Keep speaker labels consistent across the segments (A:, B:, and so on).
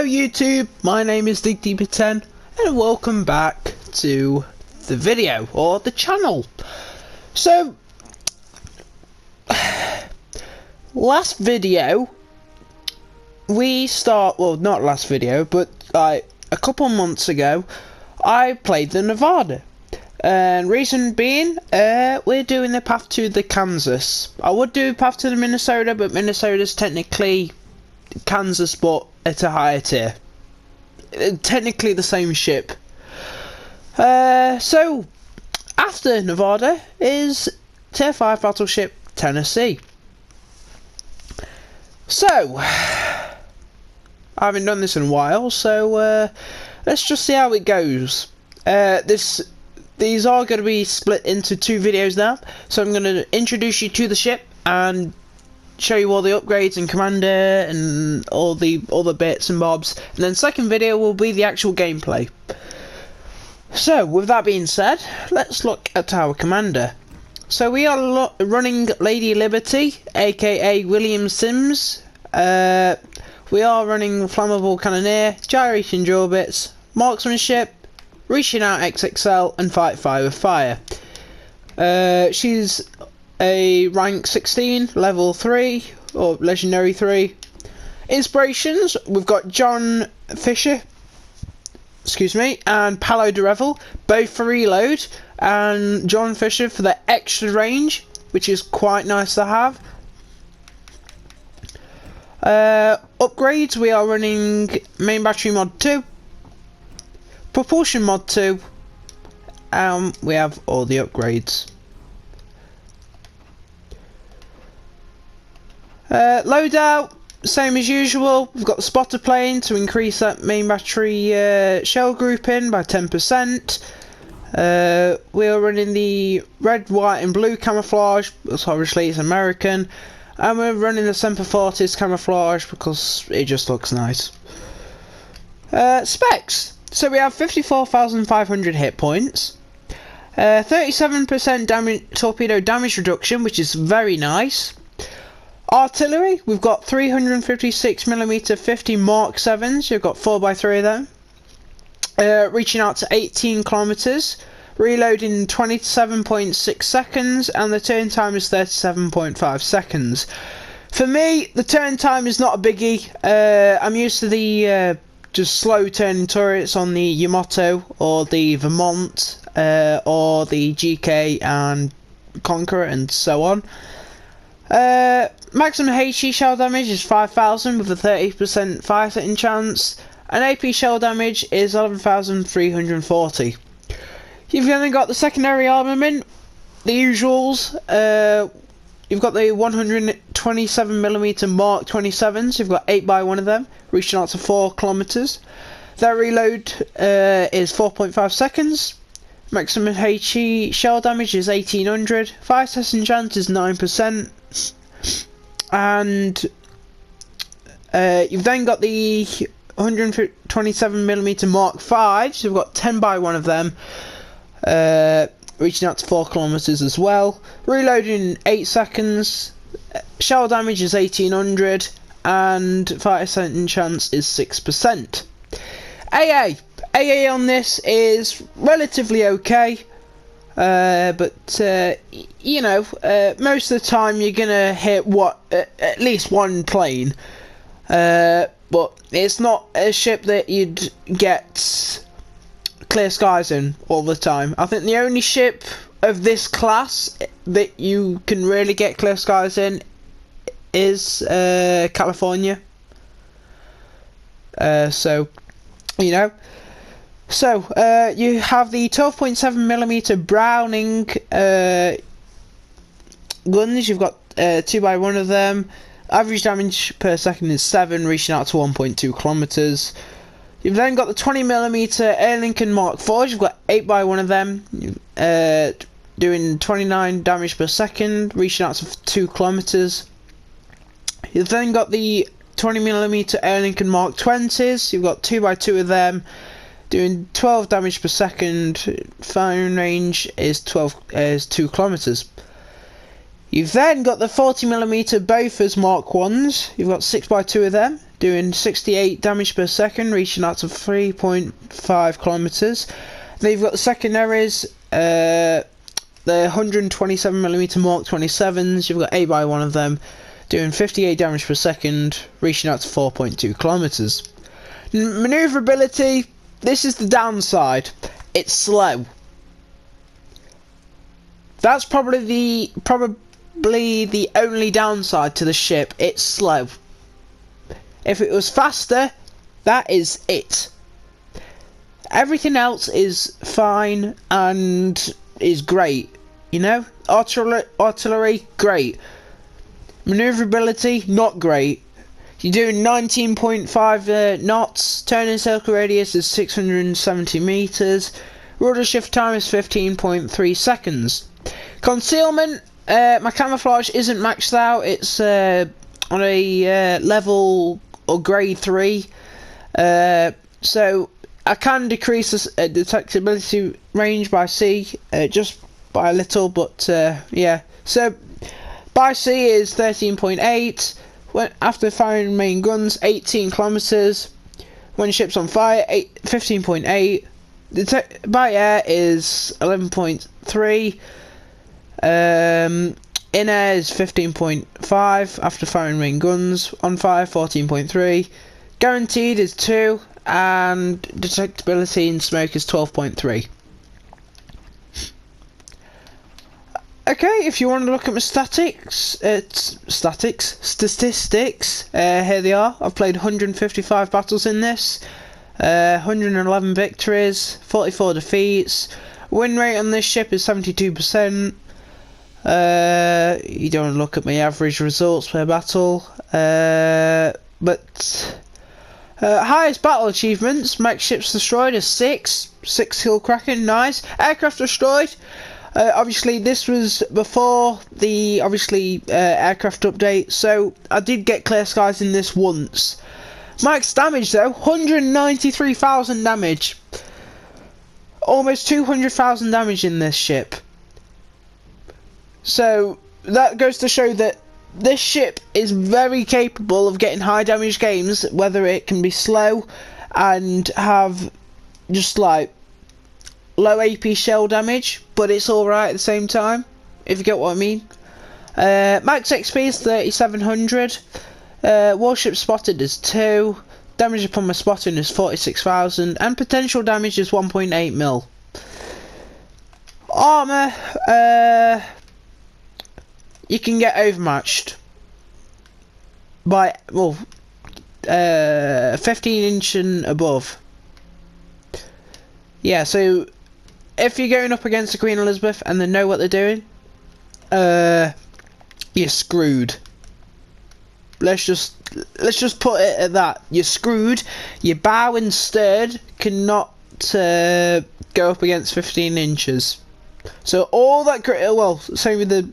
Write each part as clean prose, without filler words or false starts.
A: YouTube, my name is DigDeeper10 and welcome back to the video, or the channel. So, last video, not last video, but like a couple months ago, I played the Nevada. And reason being, we're doing the path to the Kansas. I would do path to the Minnesota, but Minnesota's technically Kansas, but at a higher tier. Technically the same ship. So after Nevada is tier 5 battleship Tennessee. So I haven't done this in a while, so let's just see how it goes. These are going to be split into two videos now, so I'm going to introduce you to the ship and show you all the upgrades and commander and all the bits and bobs, and then second video will be the actual gameplay. So with that being said, let's look at our commander. So we are running Lady Liberty, aka William Sims. We are running flammable cannoneer, gyration drill bits, marksmanship, reaching out XXL, and fight fire with fire. She's a rank 16, level 3, or legendary 3. Inspirations, we've got John Fisher, and Paolo de Revel, both for reload, and John Fisher for the extra range, which is quite nice to have. Upgrades, we are running main battery mod 2, propulsion mod 2, and we have all the upgrades. Loadout, same as usual. We've got the spotter plane to increase that main battery shell grouping by 10%. We are running the red, white and blue camouflage, because obviously it's American. And we're running the Semper Fortis camouflage because it just looks nice. Specs. So we have 54,500 hit points. 37% torpedo damage reduction, which is very nice. Artillery, we've got 356mm 50 Mark 7s, you've got 4x3 of them. Reaching out to 18 kilometers, reloading 27.6 seconds, and the turn time is 37.5 seconds. For me, the turn time is not a biggie. I'm used to the just slow turning turrets on the Yamato or the Vermont or the GK and Conqueror and so on. Maximum HE shell damage is 5,000 with a 30% fire setting chance, and AP shell damage is 11,340. You've then got the secondary armament, the usuals. You've got the 127mm Mark 27s, you've got 8x1 of them, reaching out to 4 kilometers. Their reload is 4.5 seconds. Maximum HE shell damage is 1800, fire setting chance is 9%. And you've then got the 127mm Mark 5s, so you've got 10x1 of them, reaching out to 4 kilometers as well. Reloading in 8 seconds, shell damage is 1800, and fire setting chance is 6%. AA on this is relatively okay. But you know, most of the time you're gonna hit at least one plane, but it's not a ship that you'd get clear skies in all the time. I think the only ship of this class that you can really get clear skies in is California. So you know. So, you have the 12.7mm Browning guns. You've got 2x1 of them. Average damage per second is 7, reaching out to 1.2 kilometers. You've then got the 20mm Air Lincoln Mark 4s. You've got 8x1 of them, doing 29 damage per second, reaching out to 2 kilometers. You've then got the 20mm Air Lincoln Mark 20s. You've got 2x2 of them, doing 12 damage per second. Firing range is 2 kilometers. You've then got the 40mm Bofors Mark 1s. You've got 6x2 of them, doing 68 damage per second, reaching out to 3.5 kilometers. Then you've got the secondaries, the 127mm Mark 27s. You've got 8 by 1 of them, doing 58 damage per second, reaching out to 4.2 kilometers. Maneuverability, this is the downside. It's slow. That's probably the only downside to the ship. It's slow. If it was faster, that is it. Everything else is fine and is great. You know, artillery, great. Maneuverability, not great. You're doing 19.5 knots. Turning circle radius is 670 meters. Rudder shift time is 15.3 seconds. Concealment, my camouflage isn't maxed out. It's on a level or grade 3. So I can decrease the detectability range by sea, just by a little, but yeah. So by sea is 13.8. When after firing main guns, 18 kilometers. When ship's on fire, 15.8. By air is 11.3. In air is 15.5 after firing main guns. On fire, 14.3. Guaranteed is 2, and detectability in smoke is 12.3. Okay, if you want to look at my statistics, here they are. I've played 155 battles in this, 111 victories, 44 defeats. Win rate on this ship is 72%. You don't want to look at my average results per battle, but highest battle achievements: mech ships destroyed is 6 kill Kraken, nice. Aircraft destroyed. Obviously this was before the aircraft update, so I did get clear skies in this once. Max damage though, 193,000 damage. Almost 200,000 damage in this ship. So that goes to show that this ship is very capable of getting high damage games, whether it can be slow and have just like low AP shell damage, but it's alright at the same time, if you get what I mean. Max XP is 3700. Warship spotted is 2. Damage upon my spotting is 46,000, and potential damage is 1.8 mil. Armour, you can get overmatched by 15-inch and above. Yeah, so if you're going up against the Queen Elizabeth and they know what they're doing, you're screwed. Let's just put it at that. You're screwed. Your bow and stern cannot go up against 15 inches. So all that, well, same with the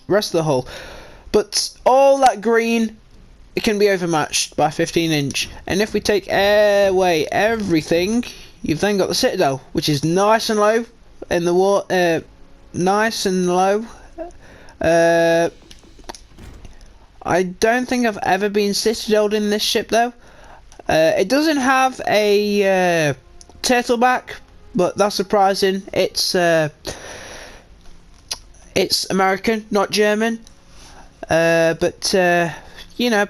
A: rest of the hull, but all that green, it can be overmatched by 15-inch. And if we take away everything, you've then got the Citadel, which is nice and low in the water. Nice and low. I don't think I've ever been Citadeled in this ship though. It doesn't have a turtleback, but that's surprising. It's American, not German. But you know,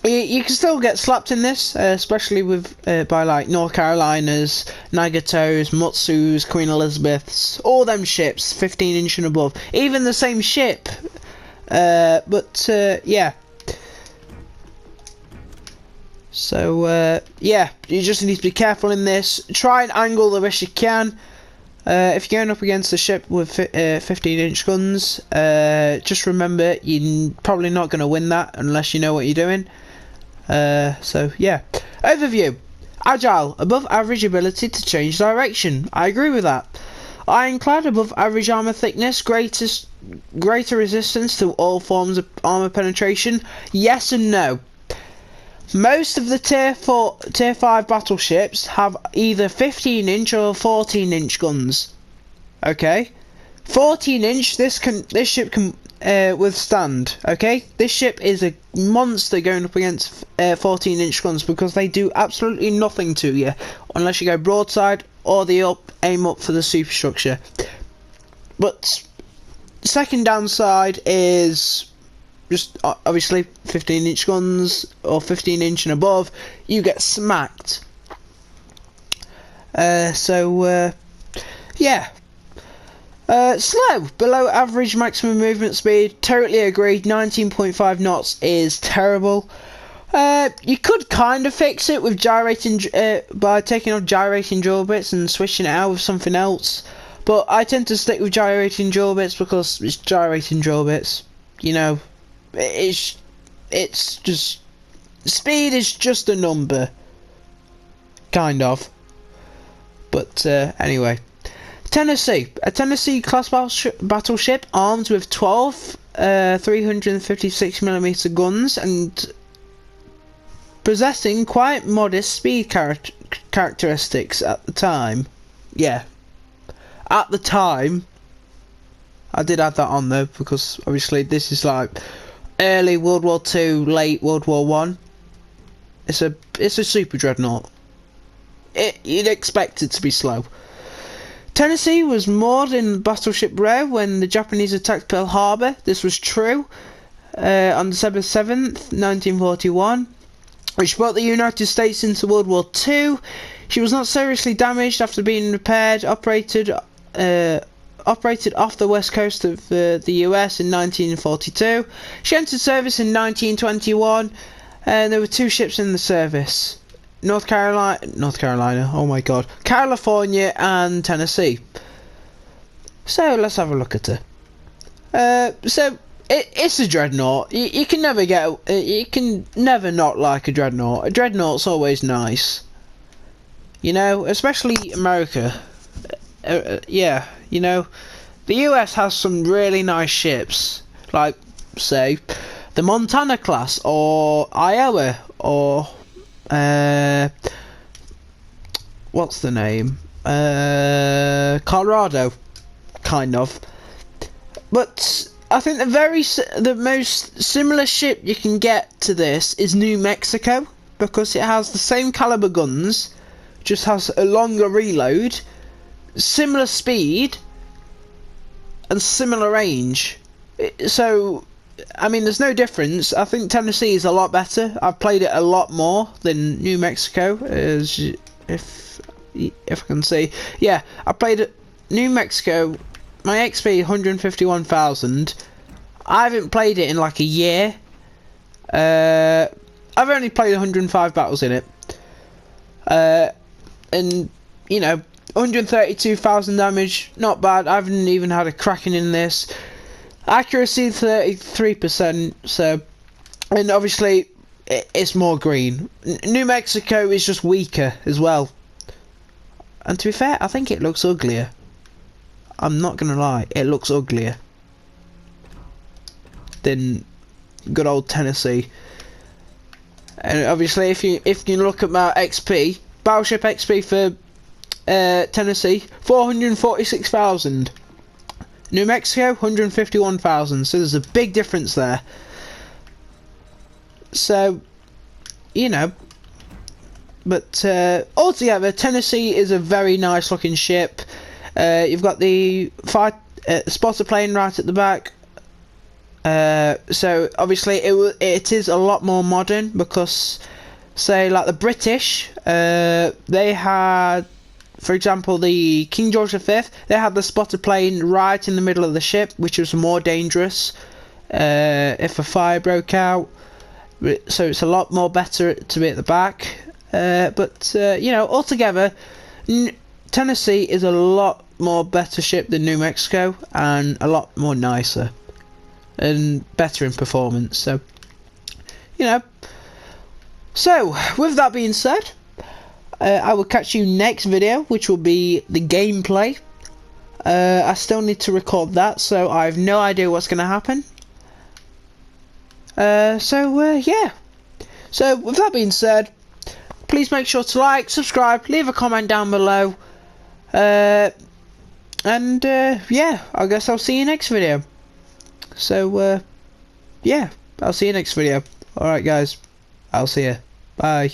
A: you can still get slapped in this, especially with by like North Carolinas, Nagato's, Mutsu's, Queen Elizabeth's, all them ships, 15-inch and above. Even the same ship. But yeah. So yeah, you just need to be careful in this. Try and angle the best you can. If you're going up against a ship with 15-inch guns, just remember you're probably not going to win that unless you know what you're doing. So yeah. Overview. Agile, above average ability to change direction. I agree with that. Ironclad, above average armor thickness, greater resistance to all forms of armor penetration. Yes and no. Most of the tier 5 battleships have either 15-inch or 14-inch guns. Okay, 14-inch. This ship can withstand. Okay, this ship is a monster going up against 14-inch guns because they do absolutely nothing to you unless you go broadside or aim up for the superstructure. But second downside is just obviously 15-inch guns or 15-inch and above, you get smacked. Yeah. Slow, below average maximum movement speed, totally agreed. 19.5 knots is terrible. You could kind of fix it with gyrating, by taking off gyrating drill bits and switching it out with something else. But I tend to stick with gyrating drill bits because it's gyrating drill bits. You know, it's just, speed is just a number. Kind of. But anyway. Tennessee, a Tennessee class battleship armed with 12 356mm guns and possessing quite modest speed characteristics at the time. Yeah, at the time. I did add that on though because obviously this is like early World War II, late World War One. It's a super dreadnought. You'd expect it to be slow. Tennessee was moored in Battleship Row when the Japanese attacked Pearl Harbor. This was true on December 7th, 1941, which brought the United States into World War II. She was not seriously damaged after being repaired, operated off the west coast of the US in 1942. She entered service in 1921, and there were 2 ships in the service. North Carolina, oh my god, California and Tennessee. So let's have a look at her. So it's a dreadnought. You can never not like a dreadnought. A dreadnought's always nice. You know, especially America. Yeah, you know, the US has some really nice ships, like say the Montana class or Iowa or what's the name? Colorado, kind of. But I think the most similar ship you can get to this is New Mexico, because it has the same caliber guns, just has a longer reload, similar speed, and similar range. So I mean, there's no difference. I think Tennessee is a lot better. I've played it a lot more than New Mexico, as if I can see. Yeah, I played it. New Mexico. My XP 151,000. I haven't played it in like a year. I've only played 105 battles in it. And you know, 132,000 damage, not bad. I haven't even had a cracking in this. Accuracy 33%, so, and obviously it's more green. New Mexico is just weaker as well. And to be fair, I think it looks uglier. I'm not gonna lie, it looks uglier than good old Tennessee. And obviously, if you look at my XP, battleship XP for Tennessee, 446,000. New Mexico, 151,000. So there's a big difference there. So, you know, but altogether, Tennessee is a very nice looking ship. You've got the spotter plane right at the back. So obviously it is a lot more modern, because say like the British, they had, for example, the King George V, they had the spotter plane right in the middle of the ship, which was more dangerous if a fire broke out. So it's a lot more better to be at the back. But you know, altogether, Tennessee is a lot more better ship than New Mexico, and a lot more nicer and better in performance. So, you know. So, with that being said, I will catch you next video, which will be the gameplay. I still need to record that, so I have no idea what's going to happen. Yeah. So, with that being said, please make sure to like, subscribe, leave a comment down below. Yeah, I guess I'll see you next video. So, yeah, I'll see you next video. Alright guys, I'll see you. Bye.